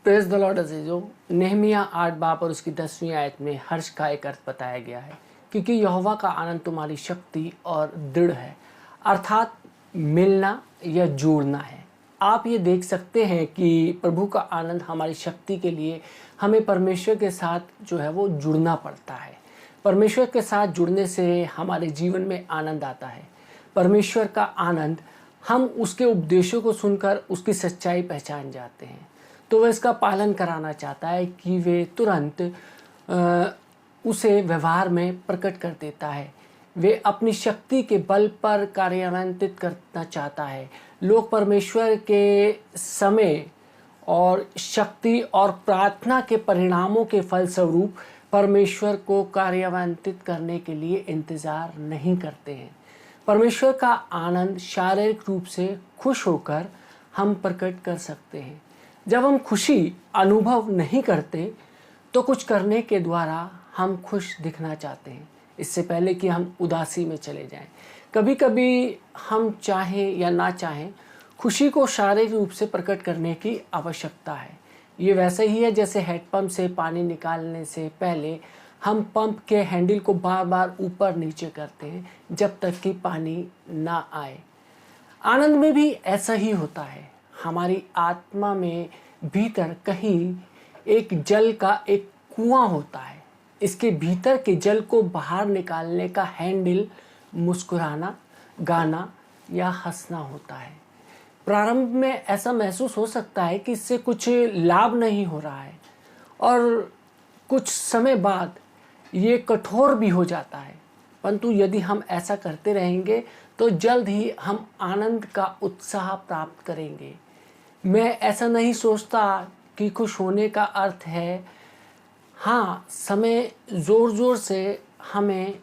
Praise the Lord अजीजों, Nehemiah 8 बाब और उसकी 10वीं आयत में हर्ष का एक अर्थ बताया गया है, क्योंकि यहोवा का आनंद तुम्हारी शक्ति और दृढ़ है, अर्थात मिलना या जोड़ना है। आप ये देख सकते हैं कि प्रभु का आनंद हमारी शक्ति के लिए हमें परमेश्वर के साथ जो है वो जुड़ना पड़ता है। परमेश्वर के साथ जुड़ने से हमारे जीवन में आनंद आता है। परमेश्वर का आनंद, हम उसके उपदेशों को सुनकर उसकी सच्चाई पहचान जाते हैं, तो वह इसका पालन कराना चाहता है कि वे तुरंत उसे व्यवहार में प्रकट कर देता है। वे अपनी शक्ति के बल पर कार्यान्वित करना चाहता है। लोग परमेश्वर के समय और शक्ति और प्रार्थना के परिणामों के फलस्वरूप परमेश्वर को कार्यान्वित करने के लिए इंतज़ार नहीं करते हैं। परमेश्वर का आनंद शारीरिक रूप से खुश होकर हम प्रकट कर सकते हैं। जब हम खुशी अनुभव नहीं करते तो कुछ करने के द्वारा हम खुश दिखना चाहते हैं, इससे पहले कि हम उदासी में चले जाएं। कभी कभी हम चाहें या ना चाहें, खुशी को शारीरिक रूप से प्रकट करने की आवश्यकता है। ये वैसे ही है जैसे हैंडपंप से पानी निकालने से पहले हम पंप के हैंडल को बार बार ऊपर नीचे करते हैं जब तक कि पानी ना आए। आनंद में भी ऐसा ही होता है। हमारी आत्मा में भीतर कहीं एक जल का एक कुआं होता है। इसके भीतर के जल को बाहर निकालने का हैंडल मुस्कुराना, गाना या हंसना होता है। प्रारंभ में ऐसा महसूस हो सकता है कि इससे कुछ लाभ नहीं हो रहा है, और कुछ समय बाद ये कठोर भी हो जाता है, परंतु यदि हम ऐसा करते रहेंगे तो जल्द ही हम आनंद का उत्साह प्राप्त करेंगे। मैं ऐसा नहीं सोचता कि खुश होने का अर्थ है हाँ, समय ज़ोर ज़ोर से हमें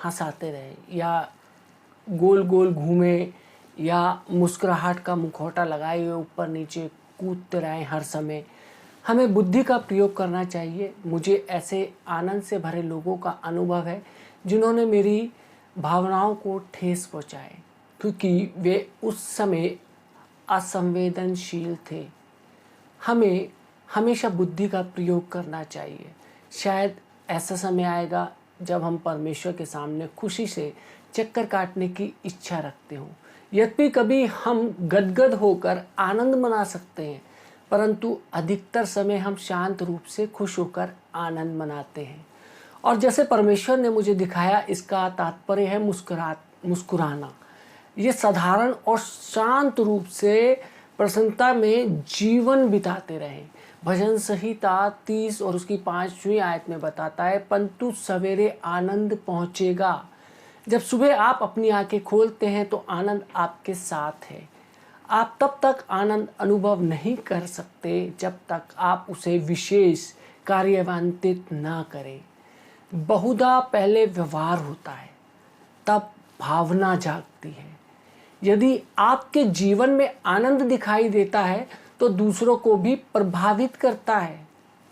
हंसाते रहे या गोल गोल घूमे या मुस्कुराहट का मुखौटा लगाए हुए ऊपर नीचे कूदते रहें हर समय। हमें बुद्धि का प्रयोग करना चाहिए। मुझे ऐसे आनंद से भरे लोगों का अनुभव है जिन्होंने मेरी भावनाओं को ठेस पहुंचाए, क्योंकि वे उस समय असंवेदनशील थे। हमें हमेशा बुद्धि का प्रयोग करना चाहिए। शायद ऐसा समय आएगा जब हम परमेश्वर के सामने खुशी से चक्कर काटने की इच्छा रखते हों। यद्यपि कभी हम गदगद होकर आनंद मना सकते हैं, परंतु अधिकतर समय हम शांत रूप से खुश होकर आनंद मनाते हैं। और जैसे परमेश्वर ने मुझे दिखाया, इसका तात्पर्य है मुस्कुराना। ये साधारण और शांत रूप से प्रसन्नता में जीवन बिताते रहें। भजन संहिता 30 और उसकी 5वीं आयत में बताता है, परंतु सवेरे आनंद पहुँचेगा। जब सुबह आप अपनी आंखें खोलते हैं तो आनंद आपके साथ है। आप तब तक आनंद अनुभव नहीं कर सकते जब तक आप उसे विशेष कार्यान्वित ना करें। बहुधा पहले व्यवहार होता है, तब भावना जागती है। यदि आपके जीवन में आनंद दिखाई देता है तो दूसरों को भी प्रभावित करता है।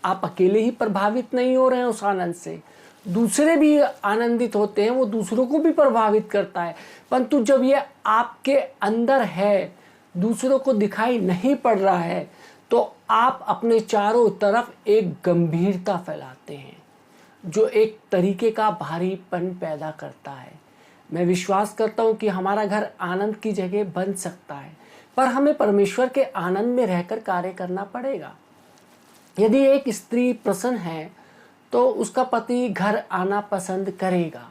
आप अकेले ही प्रभावित नहीं हो रहे हैं उस आनंद से, दूसरे भी आनंदित होते हैं, वो दूसरों को भी प्रभावित करता है। परंतु जब ये आपके अंदर है, दूसरों को दिखाई नहीं पड़ रहा है, तो आप अपने चारों तरफ एक गंभीरता फैलाते हैं जो एक तरीके का भारीपन पैदा करता है। मैं विश्वास करता हूँ कि हमारा घर आनंद की जगह बन सकता है, पर हमें परमेश्वर के आनंद में रहकर कार्य करना पड़ेगा। यदि एक स्त्री प्रसन्न है तो उसका पति घर आना पसंद करेगा।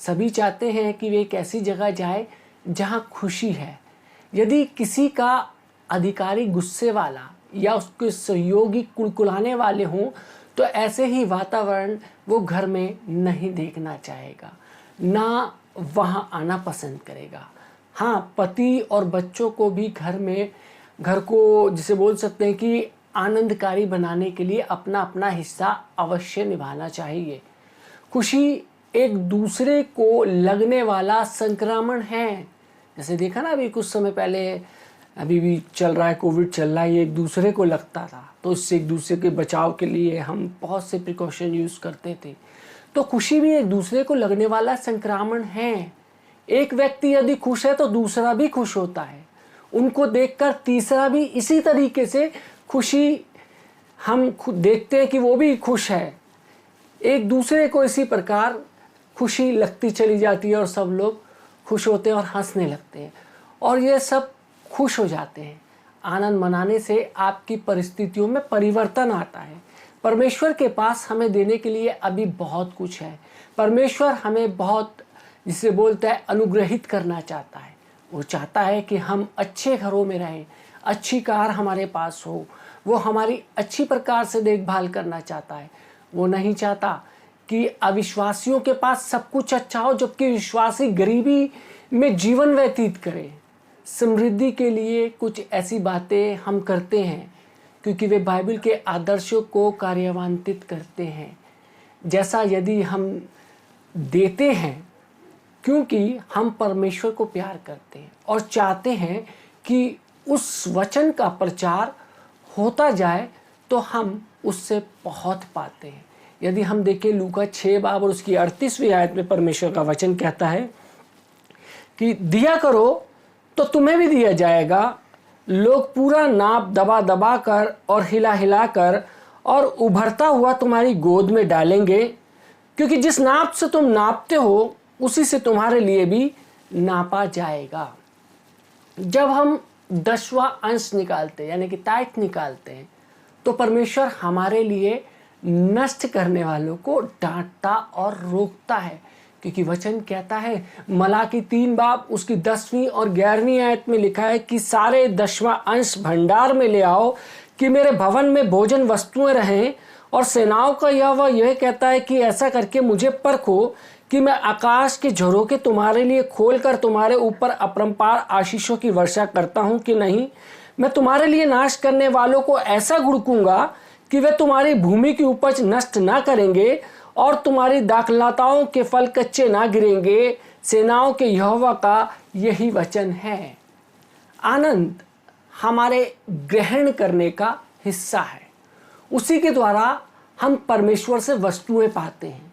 सभी चाहते हैं कि वे एक ऐसी जगह जाए जहां खुशी है। यदि किसी का अधिकारी गुस्से वाला या उसके सहयोगी कुड़कुड़ाने वाले हों तो ऐसे ही वातावरण वो घर में नहीं देखना चाहेगा, ना वहां आना पसंद करेगा। हाँ, पति और बच्चों को भी घर को जिसे बोल सकते हैं कि आनंदकारी बनाने के लिए अपना अपना हिस्सा अवश्य निभाना चाहिए। खुशी एक दूसरे को लगने वाला संक्रमण है। जैसे देखा ना, अभी कुछ समय पहले, अभी भी चल रहा है, कोविड चल रहा है, ये एक दूसरे को लगता था, तो इससे एक दूसरे के बचाव के लिए हम बहुत से प्रिकॉशन यूज़ करते थे। तो खुशी भी एक दूसरे को लगने वाला संक्रमण है। एक व्यक्ति यदि खुश है तो दूसरा भी खुश होता है। उनको देखकर तीसरा भी इसी तरीके से खुशी हम खुद देखते हैं कि वो भी खुश है, एक दूसरे को इसी प्रकार खुशी लगती चली जाती है और सब लोग खुश होते हैं और हंसने लगते हैं और ये सब खुश हो जाते हैं। आनंद मनाने से आपकी परिस्थितियों में परिवर्तन आता है। परमेश्वर के पास हमें देने के लिए अभी बहुत कुछ है। परमेश्वर हमें बहुत, जिसे बोलता है, अनुग्रहित करना चाहता है। वो चाहता है कि हम अच्छे घरों में रहें, अच्छी कार हमारे पास हो, वो हमारी अच्छी प्रकार से देखभाल करना चाहता है। वो नहीं चाहता कि अविश्वासियों के पास सब कुछ अच्छा हो जबकि विश्वासी गरीबी में जीवन व्यतीत करें। समृद्धि के लिए कुछ ऐसी बातें हम करते हैं क्योंकि वे बाइबल के आदर्शों को कार्यान्वित करते हैं। जैसा यदि हम देते हैं क्योंकि हम परमेश्वर को प्यार करते हैं और चाहते हैं कि उस वचन का प्रचार होता जाए तो हम उससे बहुत पाते हैं। यदि हम देखें लूका 6 बाब और उसकी 38वीं आयत में परमेश्वर का वचन कहता है कि दिया करो तो तुम्हें भी दिया जाएगा, लोग पूरा नाप दबा दबा कर और हिला हिला कर और उभरता हुआ तुम्हारी गोद में डालेंगे, क्योंकि जिस नाप से तुम नापते हो उसी से तुम्हारे लिए भी नापा जाएगा। जब हम 10वां अंश निकालते हैं यानी कि टाइट निकालते हैं तो परमेश्वर हमारे लिए नष्ट करने वालों को डांटता और रोकता है, क्योंकि वचन कहता है मलाकी 3 बाब उसकी 10वीं और 11वीं आयत में लिखा है कि सारे 10वां अंश भंडार में ले आओ कि मेरे भवन में भोजन वस्तुएं रहें। और सेनाओं का यहोवा यह कहता है कि ऐसा करके मुझे परखो कि मैं आकाश के झरोखे तुम्हारे लिए खोलकर तुम्हारे ऊपर अपरंपार आशीषों की वर्षा करता हूं कि नहीं। मैं तुम्हारे लिए नाश करने वालों को ऐसा घुड़कूंगा कि वे तुम्हारी भूमि की उपज नष्ट ना करेंगे और तुम्हारी दाखलताओं के फल कच्चे ना गिरेंगे। सेनाओं के यहोवा का यही वचन है। आनंद हमारे ग्रहण करने का हिस्सा है, उसी के द्वारा हम परमेश्वर से वस्तुएं पाते हैं।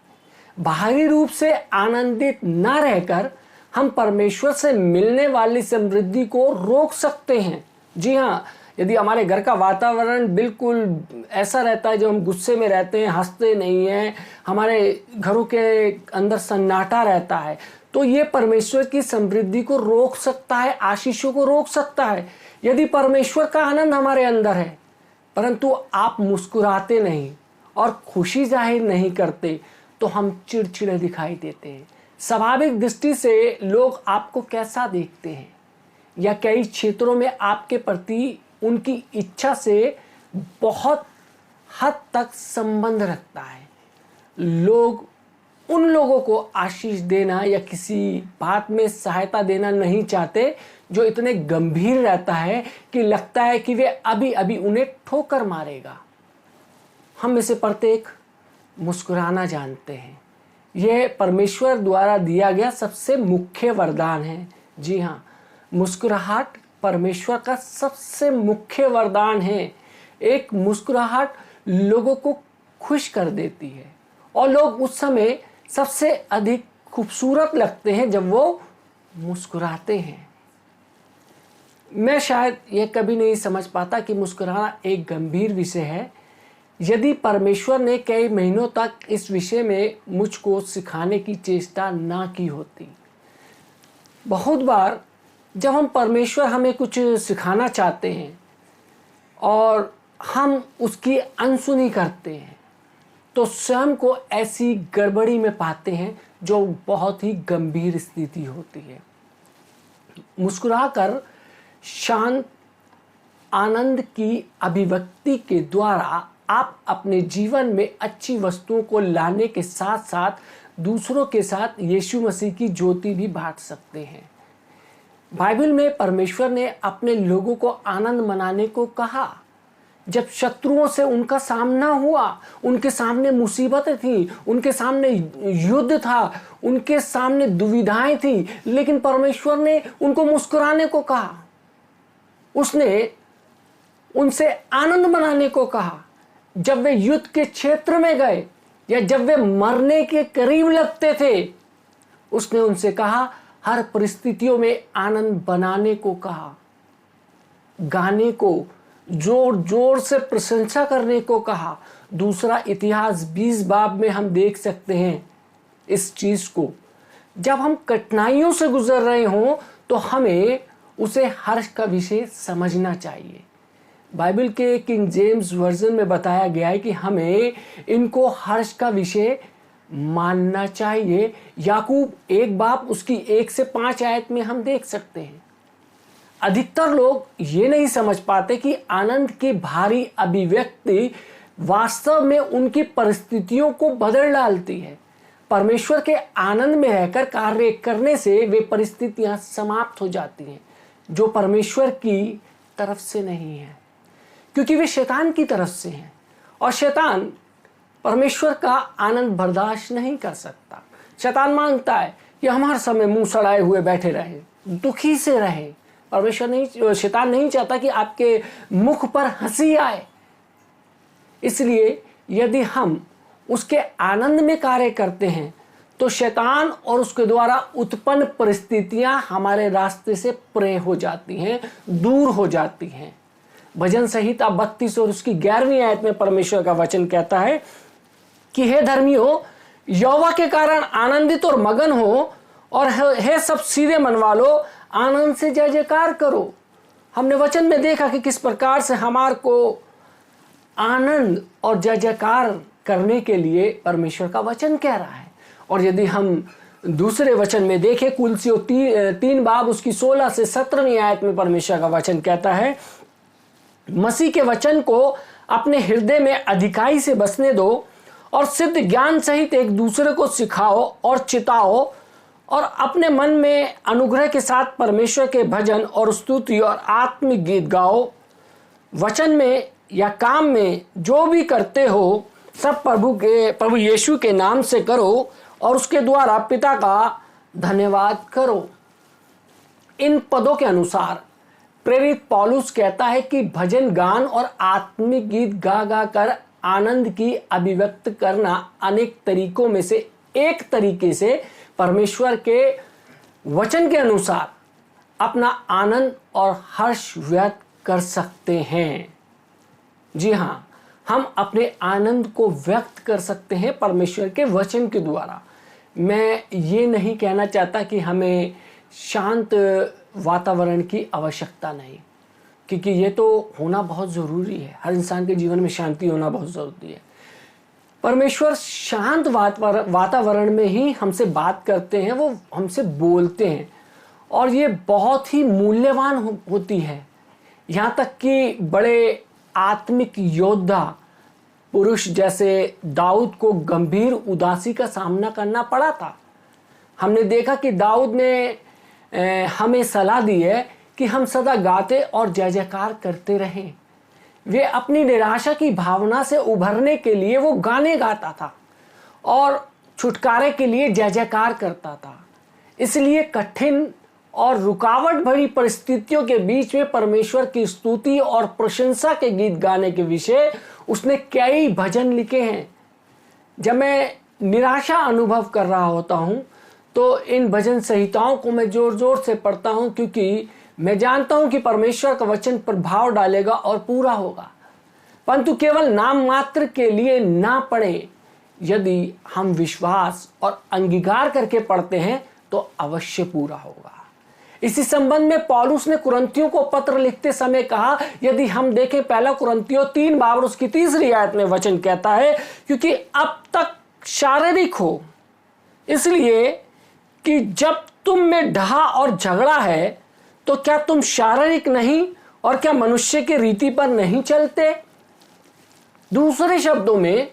बाहरी रूप से आनंदित ना रहकर हम परमेश्वर से मिलने वाली समृद्धि को रोक सकते हैं। जी हाँ, यदि हमारे घर का वातावरण बिल्कुल ऐसा रहता है जो हम गुस्से में रहते हैं, हंसते नहीं हैं, हमारे घरों के अंदर सन्नाटा रहता है, तो ये परमेश्वर की समृद्धि को रोक सकता है, आशीषों को रोक सकता है। यदि परमेश्वर का आनंद हमारे अंदर है परंतु आप मुस्कुराते नहीं और खुशी जाहिर नहीं करते तो हम चिड़चिड़े दिखाई देते हैं। स्वाभाविक दृष्टि से लोग आपको कैसा देखते हैं या कई क्षेत्रों में आपके प्रति उनकी इच्छा से बहुत हद तक संबंध रखता है। लोग उन लोगों को आशीष देना या किसी बात में सहायता देना नहीं चाहते जो इतने गंभीर रहता है कि लगता है कि वे अभी अभी उन्हें ठोकर मारेगा। हम में से प्रत्येक मुस्कुराना जानते हैं। यह परमेश्वर द्वारा दिया गया सबसे मुख्य वरदान है। जी हाँ, मुस्कुराहट परमेश्वर का सबसे मुख्य वरदान है। एक मुस्कुराहट लोगों को खुश कर देती है और लोग उस समय सबसे अधिक खूबसूरत लगते हैं जब वो मुस्कुराते हैं। मैं शायद ये कभी नहीं समझ पाता कि मुस्कुराना एक गंभीर विषय है। यदि परमेश्वर ने कई महीनों तक इस विषय में मुझको सिखाने की चेष्टा ना की होती। बहुत बार जब हम परमेश्वर हमें कुछ सिखाना चाहते हैं और हम उसकी अनसुनी करते हैं तो स्वयं को ऐसी गड़बड़ी में पाते हैं जो बहुत ही गंभीर स्थिति होती है। मुस्कुराकर शांत आनंद की अभिव्यक्ति के द्वारा आप अपने जीवन में अच्छी वस्तुओं को लाने के साथ साथ दूसरों के साथ यीशु मसीह की ज्योति भी बांट सकते हैं। बाइबल में परमेश्वर ने अपने लोगों को आनंद मनाने को कहा। जब शत्रुओं से उनका सामना हुआ, उनके सामने मुसीबतें थी, उनके सामने युद्ध था, उनके सामने दुविधाएं थी, लेकिन परमेश्वर ने उनको मुस्कुराने को कहा। उसने उनसे आनंद मनाने को कहा। जब वे युद्ध के क्षेत्र में गए या जब वे मरने के करीब लगते थे, उसने उनसे कहा हर परिस्थितियों में आनंद बनाने को कहा, गाने को, जोर जोर से प्रशंसा करने को कहा। दूसरा इतिहास 20 बाब में हम देख सकते हैं इस चीज को। जब हम कठिनाइयों से गुजर रहे हों तो हमें उसे हर्ष का विषय समझना चाहिए। बाइबल के किंग जेम्स वर्जन में बताया गया है कि हमें इनको हर्ष का विषय मानना चाहिए। याकूब 1 बाब उसकी 1 से 5 आयत में हम देख सकते हैं। अधिकतर लोग ये नहीं समझ पाते कि आनंद की भारी अभिव्यक्ति वास्तव में उनकी परिस्थितियों को बदल डालती है। परमेश्वर के आनंद में रहकर कार्य करने से वे परिस्थितियां समाप्त हो जाती हैं जो परमेश्वर की तरफ से नहीं है, क्योंकि वे शैतान की तरफ से हैं और शैतान परमेश्वर का आनंद बर्दाश्त नहीं कर सकता। शैतान मांगता है कि हम हर समय मुंह सड़ाए हुए बैठे रहे, दुखी से रहे। परमेश्वर नहीं, शैतान नहीं चाहता कि आपके मुख पर हंसी आए। इसलिए यदि हम उसके आनंद में कार्य करते हैं तो शैतान और उसके द्वारा उत्पन्न परिस्थितियां हमारे रास्ते से परे हो जाती हैं, दूर हो जाती हैं। भजन संहिता 32 और उसकी 11वीं आयत में परमेश्वर का वचन कहता है कि हे धर्मियों, यहोवा के कारण आनंदित और मगन हो, और हे सब सीधे मन वालों, आनंद से जय जयकार करो। हमने वचन में देखा कि किस प्रकार से हमार को आनंद और जय जयकार करने के लिए परमेश्वर का वचन कह रहा है। और यदि हम दूसरे वचन में देखें, कुलसियों 3 बाब उसकी 16 से 17वीं आयत में परमेश्वर का वचन कहता है, मसीह के वचन को अपने हृदय में अधिकाई से बसने दो और सिद्ध ज्ञान सहित एक दूसरे को सिखाओ और चिताओ, और अपने मन में अनुग्रह के साथ परमेश्वर के भजन और स्तुति और आत्मिक गीत गाओ। वचन में या काम में जो भी करते हो सब प्रभु यीशु के नाम से करो और उसके द्वारा पिता का धन्यवाद करो। इन पदों के अनुसार प्रेरित पौलुस कहता है कि भजन गान और आत्मिक गीत गा गा कर आनंद की अभिव्यक्त करना अनेक तरीकों में से एक तरीके से परमेश्वर के वचन के अनुसार अपना आनंद और हर्ष व्यक्त कर सकते हैं। जी हाँ, हम अपने आनंद को व्यक्त कर सकते हैं परमेश्वर के वचन के द्वारा। मैं ये नहीं कहना चाहता कि हमें शांत वातावरण की आवश्यकता नहीं, क्योंकि ये तो होना बहुत ज़रूरी है। हर इंसान के जीवन में शांति होना बहुत ज़रूरी है। परमेश्वर शांत वातावरण में ही हमसे बात करते हैं, वो हमसे बोलते हैं, और ये बहुत ही मूल्यवान होती है। यहाँ तक कि बड़े आत्मिक योद्धा पुरुष जैसे दाऊद को गंभीर उदासी का सामना करना पड़ा था। हमने देखा कि दाऊद ने हमें सलाह दी है कि हम सदा गाते और जय जयकार करते रहें। वे अपनी निराशा की भावना से उभरने के लिए वो गाने गाता था और छुटकारे के लिए जय जयकार करता था। इसलिए कठिन और रुकावट भरी परिस्थितियों के बीच में परमेश्वर की स्तुति और प्रशंसा के गीत गाने के विषय उसने कई भजन लिखे हैं। जब मैं निराशा अनुभव कर रहा होता हूँ तो इन भजन संहिताओं को मैं जोर जोर से पढ़ता हूँ, क्योंकि मैं जानता हूँ कि परमेश्वर का वचन प्रभाव डालेगा और पूरा होगा। परंतु केवल नाम मात्र के लिए ना पढ़े, यदि हम विश्वास और अंगीकार करके पढ़ते हैं तो अवश्य पूरा होगा। इसी संबंध में पौलुस ने कुरिन्थियों को पत्र लिखते समय कहा, यदि हम देखें पहला कुरिन्थियों 3 बाब उसकी 3री आयत में वचन कहता है, क्योंकि अब तक शारीरिक हो, इसलिए कि जब तुम में डहा और झगड़ा है तो क्या तुम शारीरिक नहीं और क्या मनुष्य की रीति पर नहीं चलते। दूसरे शब्दों में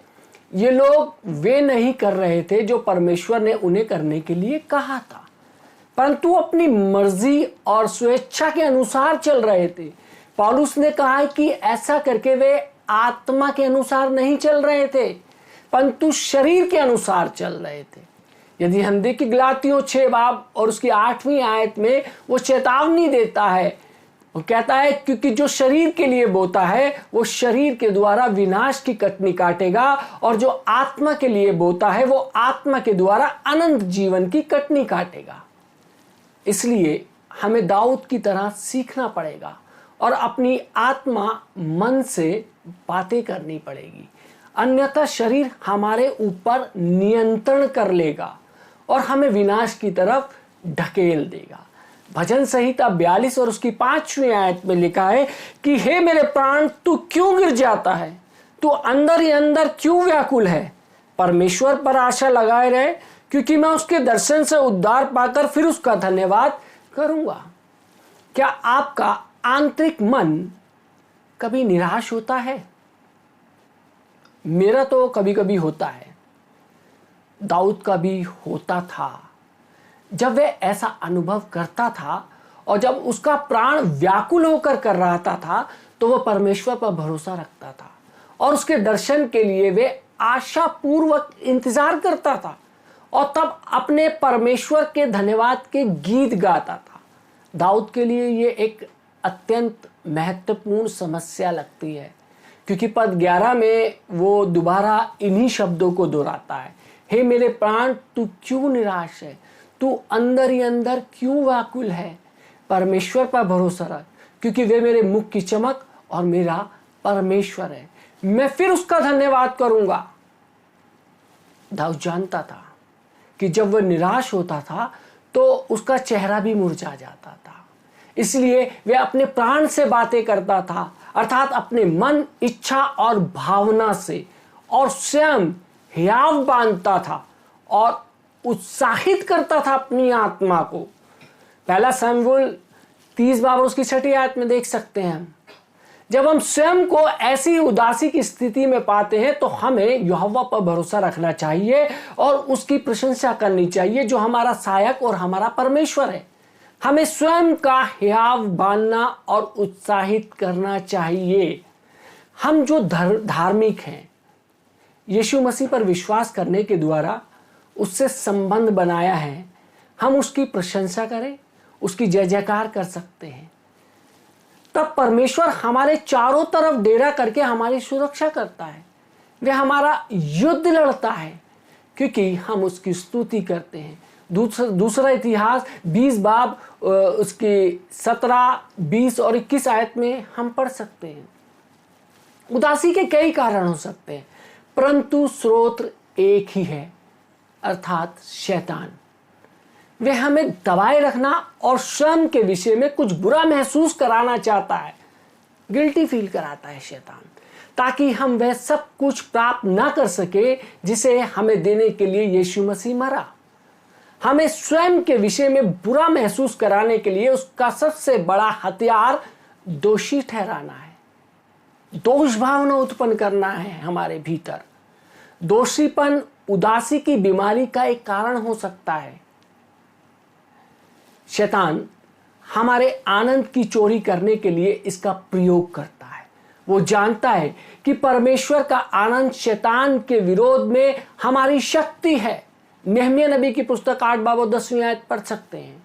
ये लोग वे नहीं कर रहे थे जो परमेश्वर ने उन्हें करने के लिए कहा था, परंतु अपनी मर्जी और स्वेच्छा के अनुसार चल रहे थे। पौलुस ने कहा है कि ऐसा करके वे आत्मा के अनुसार नहीं चल रहे थे, परंतु शरीर के अनुसार चल रहे थे। यदि हम देखें गलातियों 6 बाब और उसकी 8वीं आयत में वो चेतावनी देता है, वो कहता है क्योंकि जो शरीर के लिए बोता है वो शरीर के द्वारा विनाश की कटनी काटेगा, और जो आत्मा के लिए बोता है वो आत्मा के द्वारा अनंत जीवन की कटनी काटेगा। इसलिए हमें दाऊद की तरह सीखना पड़ेगा और अपनी आत्मा मन से बातें करनी पड़ेगी, अन्यथा शरीर हमारे ऊपर नियंत्रण कर लेगा और हमें विनाश की तरफ ढकेल देगा। भजन संहिता 42 और उसकी 5वीं आयत में लिखा है कि हे मेरे प्राण, तू क्यों गिर जाता है, तू अंदर ही अंदर क्यों व्याकुल है। परमेश्वर पर आशा लगाए रहे, क्योंकि मैं उसके दर्शन से उद्धार पाकर फिर उसका धन्यवाद करूंगा। क्या आपका आंतरिक मन कभी निराश होता है? मेरा तो कभी कभी होता है। दाऊद का भी होता था। जब वह ऐसा अनुभव करता था और जब उसका प्राण व्याकुल होकर कर रहा था तो वह परमेश्वर पर भरोसा रखता था और उसके दर्शन के लिए वे आशा पूर्वक इंतजार करता था और तब अपने परमेश्वर के धन्यवाद के गीत गाता था। दाऊद के लिए ये एक अत्यंत महत्वपूर्ण समस्या लगती है, क्योंकि पद 11 में वो दोबारा इन्हीं शब्दों को दोहराता है, हे मेरे प्राण, तू क्यों निराश है, तू अंदर ही अंदर क्यों व्याकुल है। परमेश्वर पर भरोसा रख, क्योंकि वे मेरे मुख की चमक और मेरा परमेश्वर है, मैं फिर उसका धन्यवाद करूंगा। दाऊद जानता था कि जब वह निराश होता था तो उसका चेहरा भी मुरझा जाता था, इसलिए वह अपने प्राण से बातें करता था, अर्थात अपने मन, इच्छा और भावना से, और स्वयं हियाव बांधता था और उत्साहित करता था अपनी आत्मा को। पहला शमूएल 30 बाब उसकी 6ठी आयत में देख सकते हैं हम। जब हम स्वयं को ऐसी उदासी की स्थिति में पाते हैं तो हमें यहोवा पर भरोसा रखना चाहिए और उसकी प्रशंसा करनी चाहिए, जो हमारा सहायक और हमारा परमेश्वर है। हमें स्वयं का हियाव बांधना और उत्साहित करना चाहिए। हम जो धार्मिक हैं, यीशु मसीह पर विश्वास करने के द्वारा उससे संबंध बनाया है, हम उसकी प्रशंसा करें, उसकी जय जयकार कर सकते हैं। तब परमेश्वर हमारे चारों तरफ डेरा करके हमारी सुरक्षा करता है, वह हमारा युद्ध लड़ता है, क्योंकि हम उसकी स्तुति करते हैं। दूसरा इतिहास 20 बाब उसकी 17, 20 और 21 आयत में हम पढ़ सकते हैं। उदासी के कई कारण हो सकते हैं, परंतु स्रोत एक ही है, अर्थात शैतान। वह हमें दबाए रखना और स्वयं के विषय में कुछ बुरा महसूस कराना चाहता है, गिल्टी फील कराता है शैतान, ताकि हम वह सब कुछ प्राप्त ना कर सके जिसे हमें देने के लिए यीशु मसीह मरा। हमें स्वयं के विषय में बुरा महसूस कराने के लिए उसका सबसे बड़ा हथियार दोषी ठहराना है, दोष भावना उत्पन्न करना है हमारे भीतर। दोषीपन उदासी की बीमारी का एक कारण हो सकता है। शैतान हमारे आनंद की चोरी करने के लिए इसका प्रयोग करता है। वो जानता है कि परमेश्वर का आनंद शैतान के विरोध में हमारी शक्ति है। नहम्याह नबी की पुस्तक 8 बाब 10वीं आयत पढ़ सकते हैं।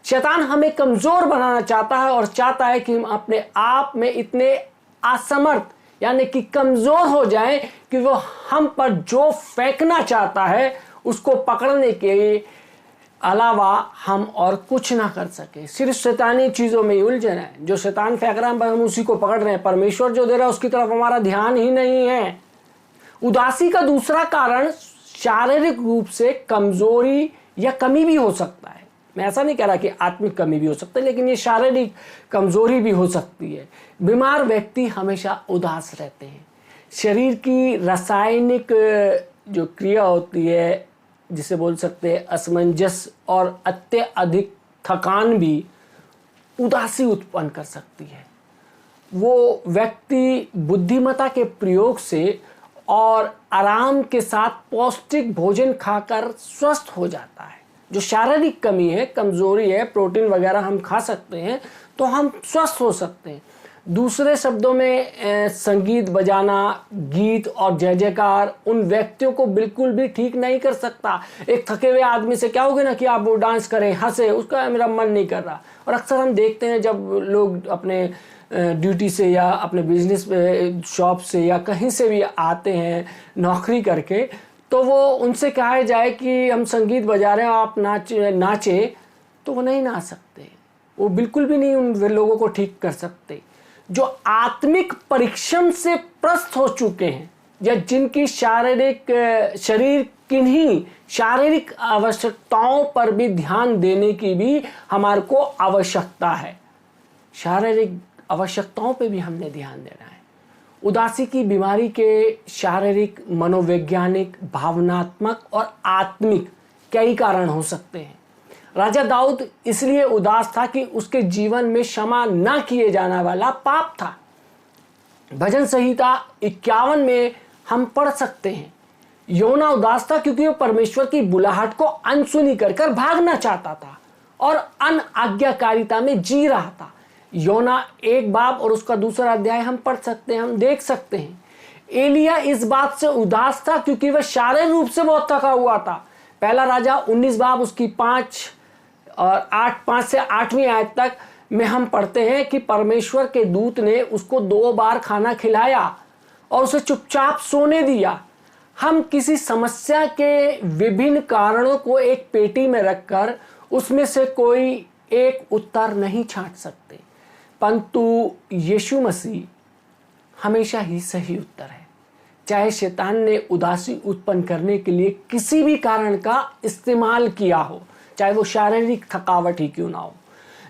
शैतान हमें कमजोर बनाना चाहता है और चाहता है कि हम अपने आप में इतने असमर्थ यानी कि कमजोर हो जाएं कि वो हम पर जो फेंकना चाहता है उसको पकड़ने के अलावा हम और कुछ ना कर सके। सिर्फ शैतानी चीज़ों में ही उलझन है। जो शैतान फेंक रहा है हम उसी को पकड़ रहे हैं, परमेश्वर जो दे रहा है उसकी तरफ हमारा ध्यान ही नहीं है। उदासी का दूसरा कारण शारीरिक रूप से कमजोरी या कमी भी हो सकता है। मैं ऐसा नहीं कह रहा कि आत्मिक कमी भी हो सकता है, लेकिन ये शारीरिक कमजोरी भी हो सकती है। बीमार व्यक्ति हमेशा उदास रहते हैं। शरीर की रासायनिक जो क्रिया होती है, जिसे बोल सकते हैं असमंजस और अत्यधिक थकान भी उदासी उत्पन्न कर सकती है। वो व्यक्ति बुद्धिमत्ता के प्रयोग से और आराम के साथ पौष्टिक भोजन खाकर स्वस्थ हो जाता है। जो शारीरिक कमी है, कमजोरी है, प्रोटीन वगैरह हम खा सकते हैं तो हम स्वस्थ हो सकते हैं। दूसरे शब्दों में संगीत बजाना, गीत और जय जयकार उन व्यक्तियों को बिल्कुल भी ठीक नहीं कर सकता। एक थके हुए आदमी से क्या होगा ना कि आप वो डांस करें, हंसे, उसका मेरा मन नहीं कर रहा। और अक्सर हम देखते हैं जब लोग अपने ड्यूटी से या अपने बिजनेस शॉप से या कहीं से भी आते हैं नौकरी करके, तो वो उनसे कहा जाए कि हम संगीत बजा रहे हैं, आप नाचे तो वो नहीं नाच सकते। वो बिल्कुल भी नहीं उन लोगों को ठीक कर सकते। जो आत्मिक परिश्रम से प्रस्त हो चुके हैं या जिनकी शरीर किन्हीं शारीरिक आवश्यकताओं पर भी ध्यान देने की भी हमारे को आवश्यकता है। शारीरिक आवश्यकताओं पे भी हमने ध्यान देना है। उदासी की बीमारी के शारीरिक, मनोवैज्ञानिक, भावनात्मक और आत्मिक कई कारण हो सकते हैं। राजा दाऊद इसलिए उदास था कि उसके जीवन में क्षमा न किए जाने वाला पाप था। भजन संहिता 51 में हम पढ़ सकते हैं, योना उदास था क्योंकि वह परमेश्वर की बुलाहट को अनसुनी कर भागना चाहता था और अनआज्ञाकारिता में जी रहा था। योना 1 बाब और उसका 2 अध्याय हम पढ़ सकते हैं, हम देख सकते हैं। एलिया इस बात से उदास था क्योंकि वह शारीरिक रूप से बहुत थका हुआ था। पहला राजा 19 बाब उसकी 5 से 8वीं आयत तक में हम पढ़ते हैं कि परमेश्वर के दूत ने उसको 2 बार खाना खिलाया और उसे चुपचाप सोने दिया। हम किसी समस्या के विभिन्न कारणों को एक पेटी में रखकर उसमें से कोई एक उत्तर नहीं छांट सकते, परंतु यीशु मसीह हमेशा ही सही उत्तर है। चाहे शैतान ने उदासी उत्पन्न करने के लिए किसी भी कारण का इस्तेमाल किया हो, चाहे वो शारीरिक थकावट ही क्यों ना हो,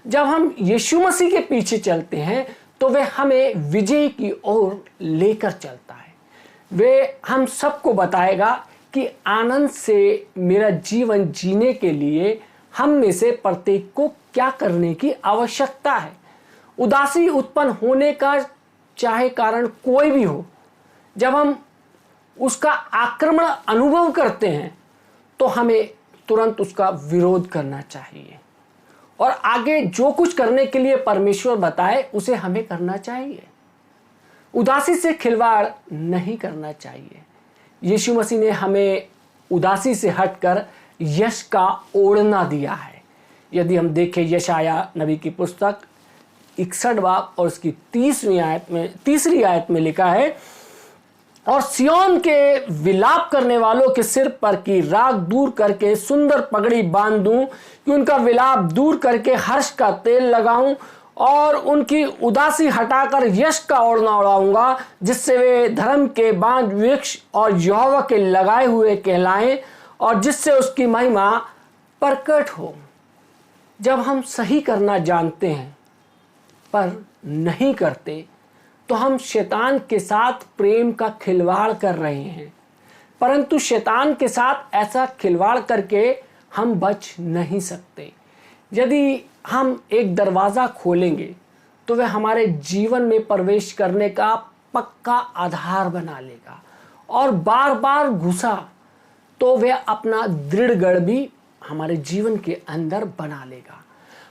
जब हम यीशु मसीह के पीछे चलते हैं तो वह हमें विजय की ओर लेकर चलता है। वे हम सबको बताएगा कि आनंद से मेरा जीवन जीने के लिए हम में से प्रत्येक को क्या करने की आवश्यकता है। उदासी उत्पन्न होने का चाहे कारण कोई भी हो, जब हम उसका आक्रमण अनुभव करते हैं तो हमें तुरंत उसका विरोध करना चाहिए और आगे जो कुछ करने के लिए परमेश्वर बताए उसे हमें करना चाहिए। उदासी से खिलवाड़ नहीं करना चाहिए। यीशु मसीह ने हमें उदासी से हटकर यश का ओढ़ना दिया है। यदि हम देखें यशाया नबी की पुस्तक 61 बाब और उसकी 3री आयत में लिखा है, और सियोन के विलाप करने वालों के सिर पर की राख दूर करके सुंदर पगड़ी बांध दूं, कि उनका विलाप दूर करके हर्ष का तेल लगाऊं और उनकी उदासी हटाकर यश का ओढ़ना ओढ़ाऊंगा, जिससे वे धर्म के बांज वृक्ष और यहोवा के लगाए हुए कहलाएं और जिससे उसकी महिमा प्रकट हो। जब हम सही करना जानते हैं पर नहीं करते तो हम शैतान के साथ प्रेम का खिलवाड़ कर रहे हैं, परंतु शैतान के साथ ऐसा खिलवाड़ करके हम बच नहीं सकते। यदि हम एक दरवाज़ा खोलेंगे तो वह हमारे जीवन में प्रवेश करने का पक्का आधार बना लेगा और बार बार घुसा तो वह अपना दृढ़ गढ़ भी हमारे जीवन के अंदर बना लेगा।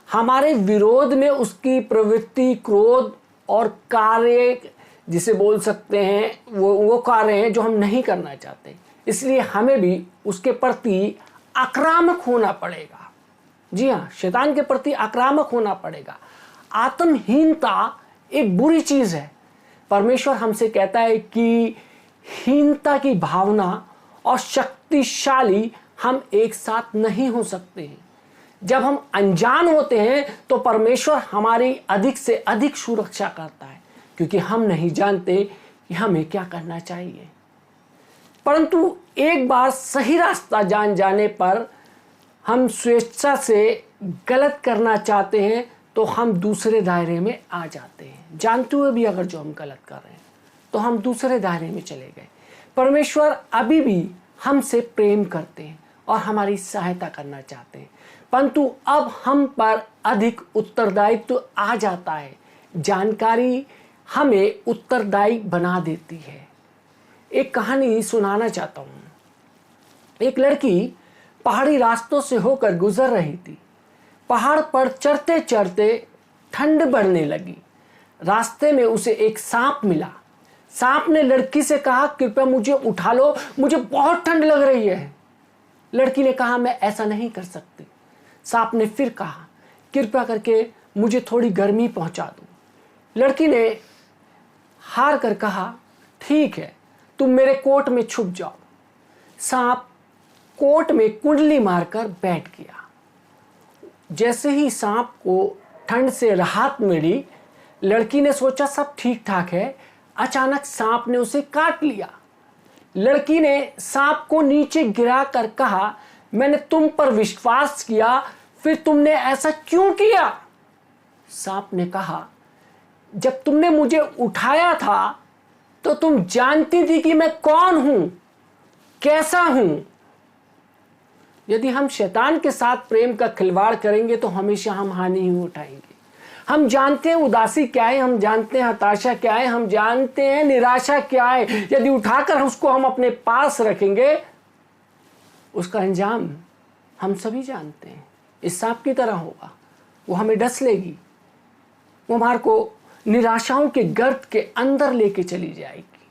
हमारे विरोध में उसकी प्रवृत्ति, क्रोध और कार्य, जिसे बोल सकते हैं, वो कार्य हैं जो हम नहीं करना चाहते। इसलिए हमें भी उसके प्रति आक्रामक होना पड़ेगा। जी हाँ, शैतान के प्रति आक्रामक होना पड़ेगा। आत्महीनता एक बुरी चीज़ है। परमेश्वर हमसे कहता है कि हीनता की भावना और शक्तिशाली हम एक साथ नहीं हो सकते हैं। जब हम अनजान होते हैं तो परमेश्वर हमारी अधिक से अधिक सुरक्षा करता है, क्योंकि हम नहीं जानते कि हमें क्या करना चाहिए। परंतु एक बार सही रास्ता जान जाने पर हम स्वेच्छा से गलत करना चाहते हैं तो हम दूसरे दायरे में आ जाते हैं। जानते हुए भी अगर जो हम गलत कर रहे हैं तो हम दूसरे दायरे में चले गए। परमेश्वर अभी भी हमसे प्रेम करते हैं और हमारी सहायता करना चाहते हैं, परंतु अब हम पर अधिक उत्तरदायित्व आ जाता है। जानकारी हमें उत्तरदायी बना देती है। एक कहानी सुनाना चाहता हूँ। एक लड़की पहाड़ी रास्तों से होकर गुजर रही थी। पहाड़ पर चढ़ते चढ़ते ठंड बढ़ने लगी। रास्ते में उसे एक सांप मिला। सांप ने लड़की से कहा, कृपया मुझे उठा लो, मुझे बहुत ठंड लग रही है। लड़की ने कहा, मैं ऐसा नहीं कर सकती। सांप ने फिर कहा, कृपया करके मुझे थोड़ी गर्मी पहुंचा दो। लड़की ने हार कर कहा, ठीक है, तुम मेरे कोट में छुप जाओ। सांप कोट में कुंडली मारकर बैठ गया। जैसे ही सांप को ठंड से राहत मिली, लड़की ने सोचा सब ठीक ठाक है, अचानक सांप ने उसे काट लिया। लड़की ने सांप को नीचे गिरा कर कहा, मैंने तुम पर विश्वास किया, फिर तुमने ऐसा क्यों किया? सांप ने कहा, जब तुमने मुझे उठाया था तो तुम जानती थी कि मैं कौन हूं, कैसा हूं। यदि हम शैतान के साथ प्रेम का खिलवाड़ करेंगे तो हमेशा हम हानि ही उठाएंगे। हम जानते हैं उदासी क्या है, हम जानते हैं हताशा क्या है, हम जानते हैं निराशा क्या है। यदि उठाकर उसको हम अपने पास रखेंगे, उसका अंजाम हम सभी जानते हैं, इस सांप की तरह होगा। वो हमें डस लेगी, वो हमारे को निराशाओं के गर्त के अंदर लेके चली जाएगी।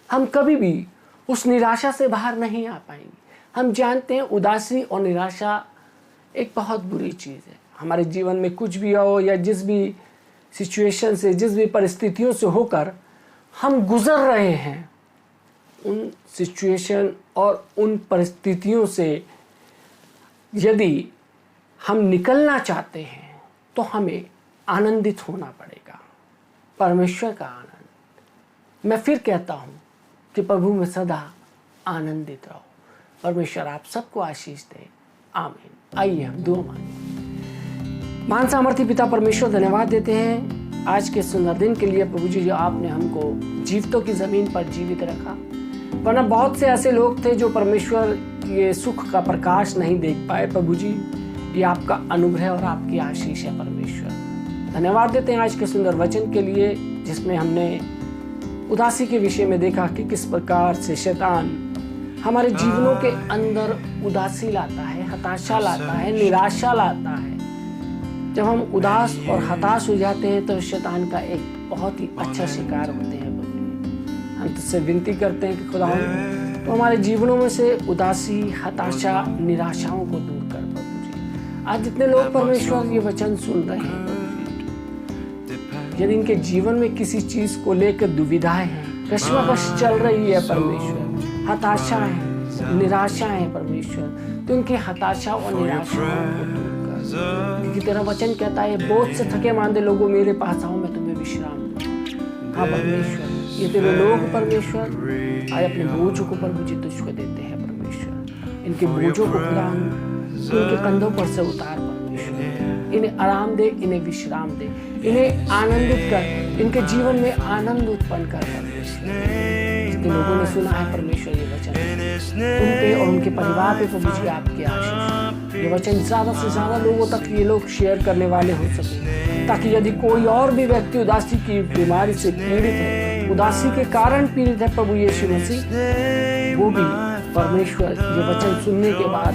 हम कभी भी उस निराशा से बाहर नहीं आ पाएंगे। हम जानते हैं उदासी और निराशा एक बहुत बुरी चीज़ है। हमारे जीवन में कुछ भी हो या जिस भी सिचुएशन से, जिस भी परिस्थितियों से होकर हम गुजर रहे हैं, उन सिचुएशन और उन परिस्थितियों से यदि हम निकलना चाहते हैं तो हमें आनंदित होना पड़ेगा, परमेश्वर का आनंद। मैं फिर कहता हूँ कि प्रभु में सदा आनंदित रहो। परमेश्वर आप सबको आशीष दे, आमीन। आइए हम दुआ मांगें। महान सामर्थी पिता परमेश्वर, धन्यवाद देते हैं आज के सुंदर दिन के लिए प्रभु जी, जो आपने हमको जीवितों की ज़मीन पर जीवित रखा। वरना बहुत से ऐसे लोग थे जो परमेश्वर ये सुख का प्रकाश नहीं देख पाए। प्रभु जी, ये आपका अनुग्रह और आपकी आशीष है परमेश्वर। धन्यवाद देते हैं आज के सुंदर वचन के लिए, जिसमें हमने उदासी के विषय में देखा कि किस प्रकार से शैतान हमारे जीवनों के अंदर उदासी लाता है, हताशा लाता है, निराशा लाता है। जब हम उदास और हताश हो जाते हैं तो शैतान का एक बहुत ही अच्छा शिकार होते हैं। हम तुझसे विनती करते हैं कि खुदावंद तो हमारे जीवनों में से उदासी, हताशा, निराशाओं को दूर कर प्रभु जी। आज जितने लोग परमेश्वर ये वचन सुन रहे हैं प्रभु जी, यदि इनके जीवन में किसी चीज को लेकर दुविधाएं हैं, कश्मकश चल रही है परमेश्वर, हताशा है, निराशा है परमेश्वर, तो उनकी हताशा और निराशाओं को दूर कर। क्योंकि तेरा वचन कहता है, बोझ से थके मांदे लोगों मेरे पास आओ, मैं तुम्हें विश्राम दूंगा। हाँ परमेश्वर, ये तेरे लोग परमेश्वर आज अपने बोझों को प्रभु जी तुझको देते हैं परमेश्वर। इनके बोझों को खुदा इनके कंधों पर से उतार परमेश्वर। इन्हें आराम दे, इन्हें विश्राम दे, इन्हें आनंदित कर, इनके जीवन में आनंद उत्पन्न कर परमेश्वर। जितने लोगों ने सुना है परमेश्वर ये वचन, उनके और उनके परिवार पे प्रभु जी आपकी आशीष। ये वचन ज़्यादा से ज़्यादा लोगों तक ये लोग शेयर करने वाले हो सके, ताकि यदि कोई और भी व्यक्ति उदासी की बीमारी से पीड़ित है, उदासी के कारण पीड़ित है प्रभु यीशु मसीह, वो भी परमेश्वर ये वचन सुनने के बाद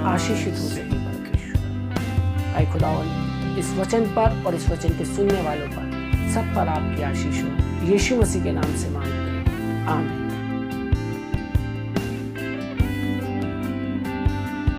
आशीषित हो सके परमेश्वर। आए खुदावंद इस वचन पर और इस वचन के सुनने वालों पर सब पर आपकी आशीष हो, यीशु मसीह के नाम से मांगते हैं, आमीन।